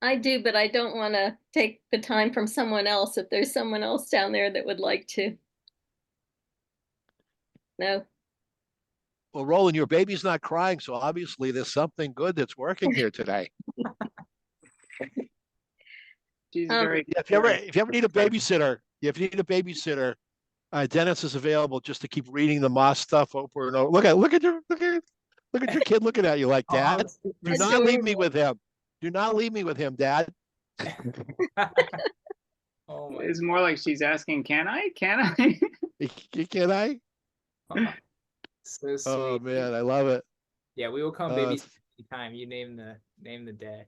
I do, but I don't want to take the time from someone else if there's someone else down there that would like to. No. Well, Roland, your baby's not crying, so obviously there's something good that's working here today. She's very. Yeah, if you ever need a babysitter, Dennis is available just to keep reading the Moss stuff over and over. Look at your kid looking at you like, Dad. Do not leave me with him. Do not leave me with him, Dad. Oh my It's more like she's asking, "Can I? Can I?" Can I? God. So sweet. Oh man, I love it. Yeah, we will come baby anytime. You name the day.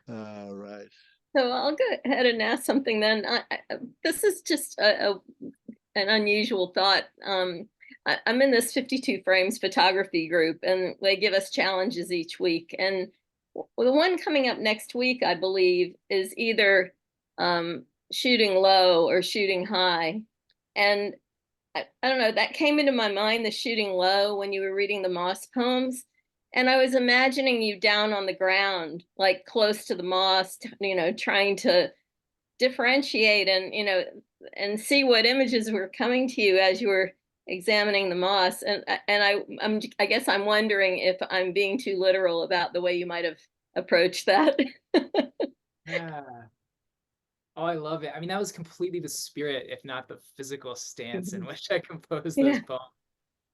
All right. So I'll go ahead and ask something then. This is just an unusual thought. I'm in this 52 frames photography group, and they give us challenges each week. And the one coming up next week, I believe, is either shooting low or shooting high. And I don't know, that came into my mind, the shooting low, when you were reading the moss poems. And I was imagining you down on the ground, like close to the moss, trying to differentiate and see what images were coming to you as you were examining the moss. And I guess I'm wondering if I'm being too literal about the way you might have approached that. Yeah. Oh, I love it. I mean, that was completely the spirit, if not the physical stance in which I composed those poems.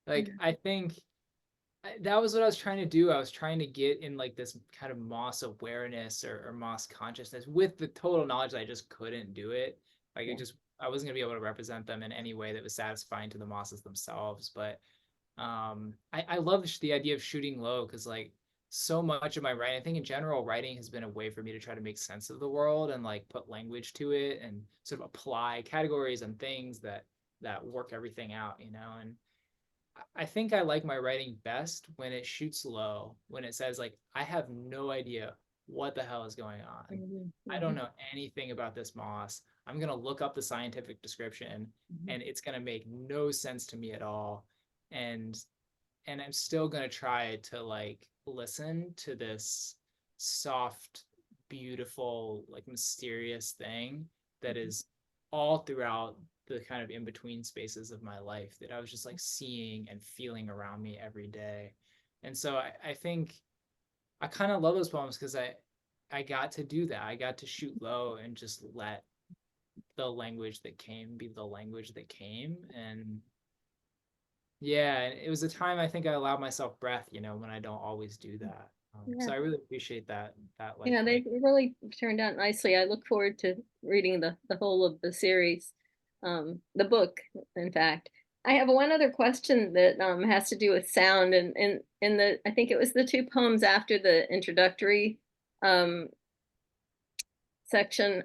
Like, I think that was what I was trying to do. I was trying to get in like this kind of moss awareness or moss consciousness with the total knowledge that I just couldn't do it. Like I wasn't gonna be able to represent them in any way that was satisfying to the mosses themselves. But I love the idea of shooting low, because like so much of my writing, I think in general, writing has been a way for me to try to make sense of the world and like put language to it and sort of apply categories and things that work everything out, And I think I like my writing best when it shoots low, when it says like, I have no idea what the hell is going on. I don't know anything about this moss. I'm going to look up the scientific description and it's going to make no sense to me at all. And I'm still going to try to like listen to this soft, beautiful, like mysterious thing that is all throughout the kind of in-between spaces of my life that I was just like seeing and feeling around me every day. And so I think I kind of love those poems because I got to do that. I got to shoot low and just let the language that came be the language that came. And yeah, it was a time I think I allowed myself breath, when I don't always do that. So I really appreciate that. Yeah, they really turned out nicely. I look forward to reading the whole of the series, the book, in fact. I have one other question that has to do with sound, and in the I think it was the two poems after the introductory section.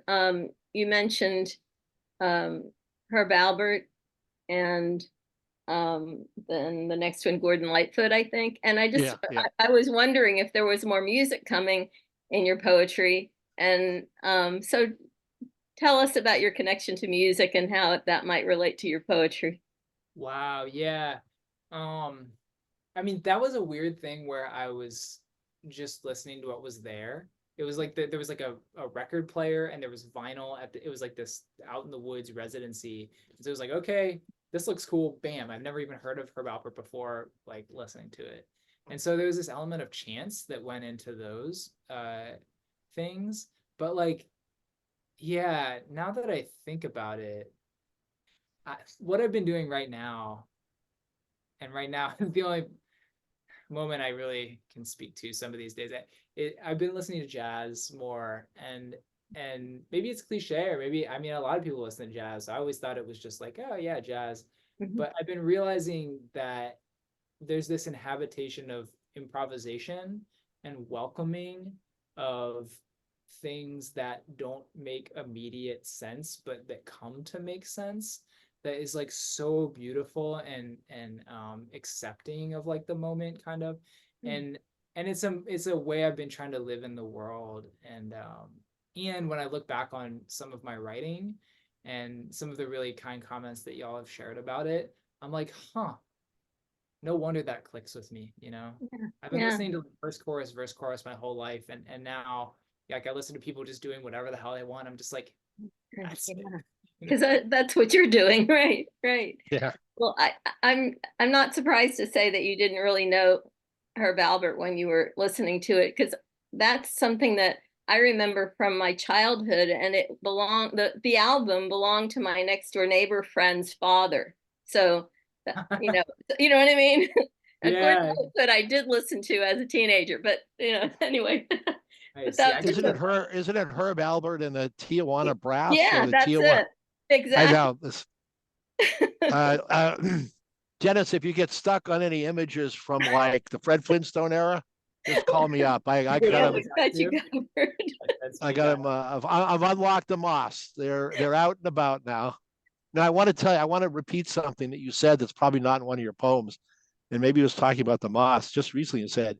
You mentioned Herb Albert, and then the next one, Gordon Lightfoot, I think. And I was wondering if there was more music coming in your poetry. And so tell us about your connection to music and how that might relate to your poetry. Wow, yeah. I mean, that was a weird thing where I was just listening to what was there. It was like there was like a record player and there was vinyl it was like this out in the woods residency. And so it was like, okay, this looks cool. Bam. I've never even heard of Herb Alpert before, like listening to it. And so there was this element of chance that went into those things. But like, yeah, now that I think about it, what I've been doing right now and right now the only moment I really can speak to some of these days. I've been listening to jazz more, and maybe it's cliche, or maybe, I mean, a lot of people listen to jazz. I always thought it was just like, oh yeah, jazz. Mhm. But I've been realizing that there's this inhabitation of improvisation and welcoming of things that don't make immediate sense, but that come to make sense, that is like so beautiful and accepting of like the moment, kind of. Mm. And it's a way I've been trying to live in the world. And when I look back on some of my writing and some of the really kind comments that y'all have shared about it, I'm like, huh, no wonder that clicks with me, you know? Yeah. I've been Yeah. listening to first chorus, verse chorus my whole life, and now like I listen to people just doing whatever the hell they want. I'm just like, that's it. Because that's what you're doing, right? Right. Yeah. Well, I'm not surprised to say that you didn't really know Herb Albert when you were listening to it, because that's something that I remember from my childhood, and it belonged, the album belonged to my next door neighbor friend's father. So you know, you know what I mean? Of course, Yeah. that I did listen to as a teenager, but anyway. I But see. I that, get Isn't it Herb Albert and the Tijuana Brass, yeah, or the that's Tijuana? it. I Exactly. know this. Dennis, if you get stuck on any images from like the Fred Flintstone era, just call me up. I Yeah, got we've them. got you covered. I got them. I've unlocked the moss. They're out and about now. Now I want to tell you. I want to repeat something that you said that's probably not in one of your poems, and maybe it was talking about the moss just recently. And said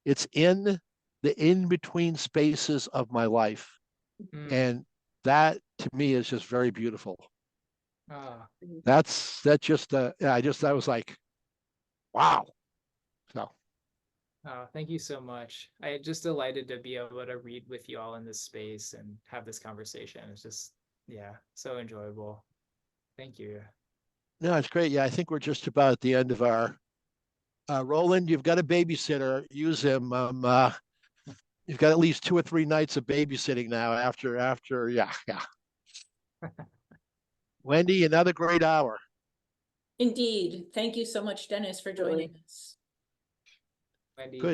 it's in the in between spaces of my life, and that to me is just very beautiful. That just yeah, I was like, wow. So thank you so much. I just delighted to be able to read with you all in this space and have this conversation. It's just, yeah, so enjoyable. Thank you. no, it's great. Yeah, I think we're just about at the end of our Roland. You've got a babysitter. Use him. You've got at least 2 or 3 nights of babysitting now. After yeah. Wendy, another great hour. Indeed. Thank you so much, Dennis, for joining us. Wendy. Good.